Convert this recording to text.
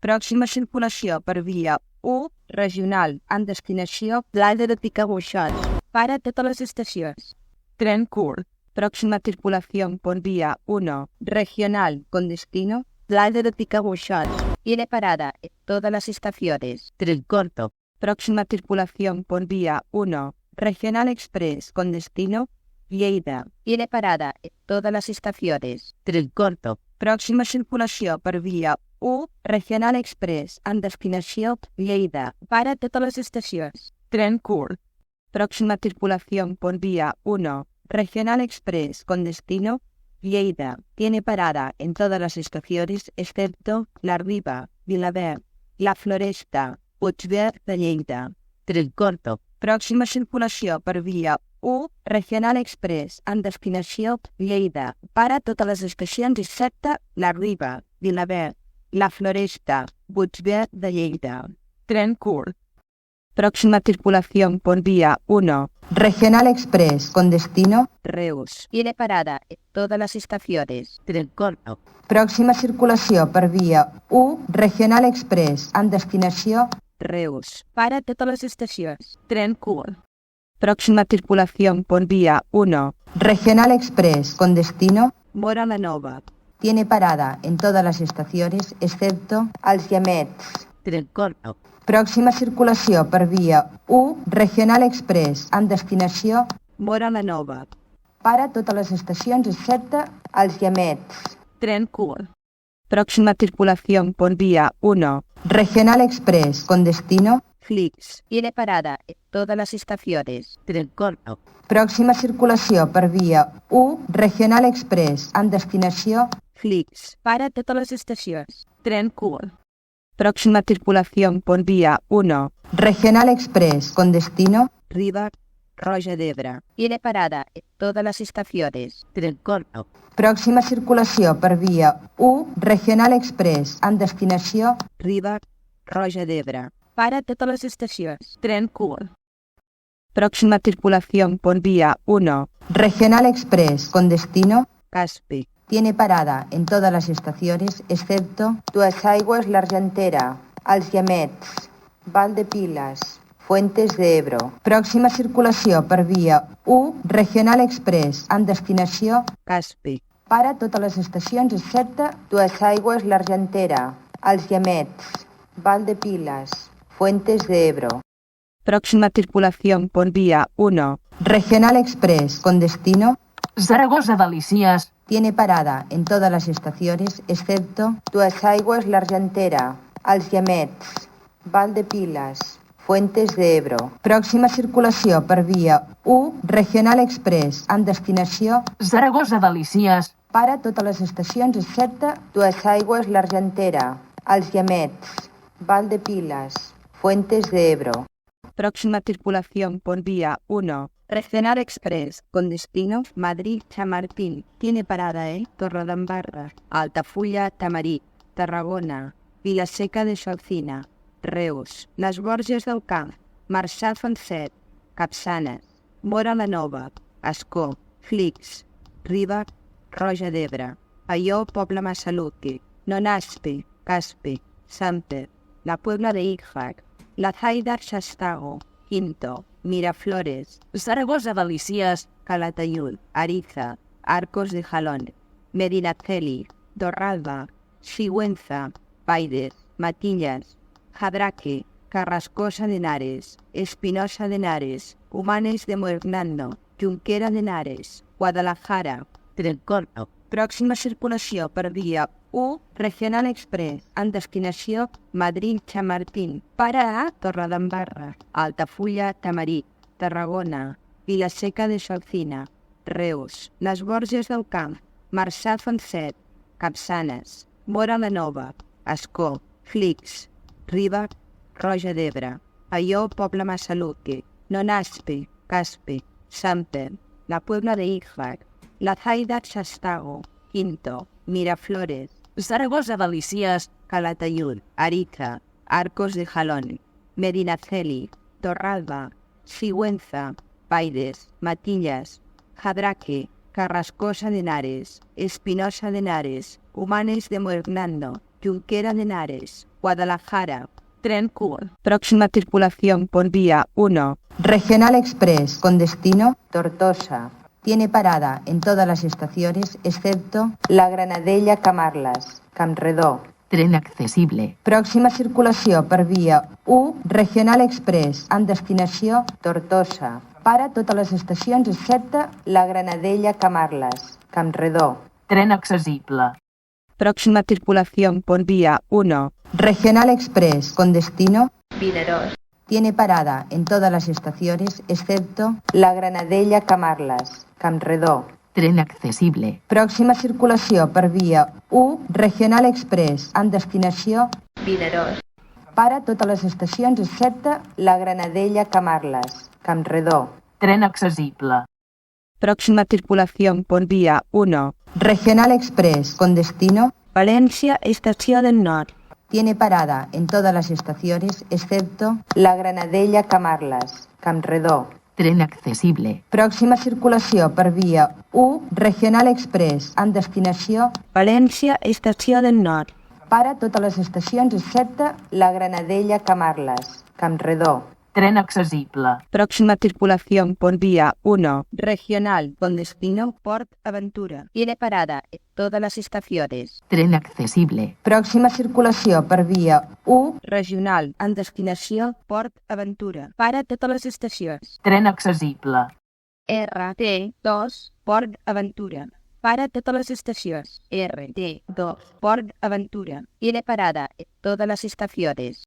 Pròxima circulació per via 1, regional, en destinació Playa de Picabuixons. Para totes les estacions. Tren curt. Próxima circulación por vía 1, regional, con destino Playa de Picabuixons. Tiene parada en todas las estaciones. Tren corto. Próxima circulación por vía 1, regional express, con destino Lleida. Tiene parada en todas las estaciones. Tren corto. Próxima circulació per via 1, regional express, en destinació Lleida. Para totes les estacions. Tren curt. Próxima circulación por vía 1, regional express, con destino Lleida. Tiene parada en todas las estaciones excepto La Riba, Vilaverd, La Floresta, Puigverd de Lleida. Tren corto. Próxima circulació per via 1, regional express, en destinació Lleida. Para totes les estacions excepte La Riba, Vilaverd, La Floresta, Puigverd de Lleida. Tren curt. Próxima circulación por vía 1, regional express, con destino Reus. Tiene parada en todas las estaciones. Tren corto. Próxima circulació per via 1, regional express, en destinació Reus. Para totes les estacions. Tren curt. Próxima circulación por vía 1, regional express, con destino Móra la Nova. Tiene parada en todas las estaciones excepto Els Guiamets. Tren corto. Próxima circulació per via 1, regional express, en destinació Móra la Nova. Para totes les estacions excepte Els Guiamets. Tren curt. Próxima circulación por vía 1, regional express, con destino Flix. Tiene parada en todas las estaciones. Tren corto. Próxima circulació per via 1, regional express, en destinació Flix. Para totes les estacions. Tren curt. Próxima circulación por vía 1, regional express, con destino Riba, Roja d'Ebre. Tiene parada en todas las estaciones. Tren corto. Próxima circulació per via 1, regional express, en destinació Riba, Roja d'Ebre. Para totes les estacions. Tren curt. Próxima circulación por vía 1, regional express, con destino Caspi. Tiene parada en todas las estaciones excepto Duesaigües, l'Argentera, Els Guiamets, Val de Pilas, Fuentes de Ebro. Próxima circulació per via 1, regional express, en destinació Caspi. Para totes les estacions excepte Duesaigües, l'Argentera, Els Guiamets, Val de Pilas, Fuentes de Ebro. Próxima circulación por vía 1, regional express, con destino Zaragoza Delicias. Tiene parada en todas las estaciones excepto Duesaigües, l'Argentera, Els Guiamets, Val de Pilas, Fuentes de Ebro. Próxima circulació per via 1, regional express, en destinació Zaragoza Delicias. Para totes les estacions excepte Duesaigües, l'Argentera, Els Guiamets, Val de Pilas, Fuentes de Ebro. Próxima circulación por vía 1, regional express, con destino Madrid-Chamartín. Tiene parada en Torredembarra, Altafulla, Tamarit, Tarragona, Vilaseca de Solsona, Reus, Les Borges del Camp, Marçà Falset, Capçanes, Móra la Nova, Ascó, Flix, Riba, Roja d'Ebre, Aió, Poble Massaluki, Nonaspi, Caspi, Samper, La Puebla de Ixac, La Zaida, Xastago, Quinto, Miraflores, Zaragoza Delicias. Calatayud, Ariza, Arcos de Jalón, Medinaceli, Torralba, Sigüenza, Paires, Matillas, Jadraque, Carrascosa de Henares, Espinosa de Henares, Humanes de Muernando, Junquera de Henares, Guadalajara. Tren corto. Próxima circulació per via 1, regional express, en destinació Madrid-Chamartín. Para a Torredembarra, Altafulla, Tamarit, Tarragona, Vilaseca de Solsona, Reus, Les Borges del Camp, Marçà Falset, Capçanes, Móra la Nova, Ascó, Flix, Riba, Roja d'Ebre, Aió, Poble Massaluki, Nonaspi, Caspi, Samper, La Puebla de Ixac, La Zaida, Xastago, Quinto, Miraflores, Zaragoza Delicias. Calatayud, Ariza, Arcos de Jalón, Medinaceli, Torralba, Sigüenza, Paires, Matillas, Jadraque, Carrascosa de Henares, Espinosa de Henares, Humanes de Muernando, Junquera de Henares, Guadalajara. Tren curt. Próxima tripulación por vía 1. Regional Express con destino Tortosa. Tiene parada en todas las estaciones excepto La Granadella Camarlas, Campredó. Tren accessible. Pròxima circulació per via 1, Regional Express, en destinació Tortosa. Para totes les estacions excepte La Granadella Camarlas, Campredó. Tren accessible. Próxima tripulación por vía 1. Regional Express con destino Vinaròs. tiene parada en todas las estaciones excepto La Granadella Camarlas, Campredó. Tren accessible. Pròxima circulació per via 1, Regional Express, en destinació Vinaròs. para totes les estacions excepte La Granadella Camarlas, Campredó. Tren accessible. Próxima tripulación por vía 1. Regional Express con destino Valencia, Estación del Norte. tiene parada en todas las estaciones excepto La Granadella Camarlas, Campredó. Tren accessible. Pròxima circulació per via 1, Regional Express, en destinació Valencia, Estación del Norte. para totes les estacions excepte La Granadella Camarlas, Campredó. Tren accessible. Próxima tripulación por vía 1. Regional con destino Port Aventura. Tiene parada en todas las estaciones. Tren accessible. Pròxima circulació per via 1, Regional en destinació Port Aventura. Para totes les estacions. Tren accessible. RT2 Port Aventura. Para totes les estacions. RT2 Port Aventura. Tiene parada en todas las estaciones.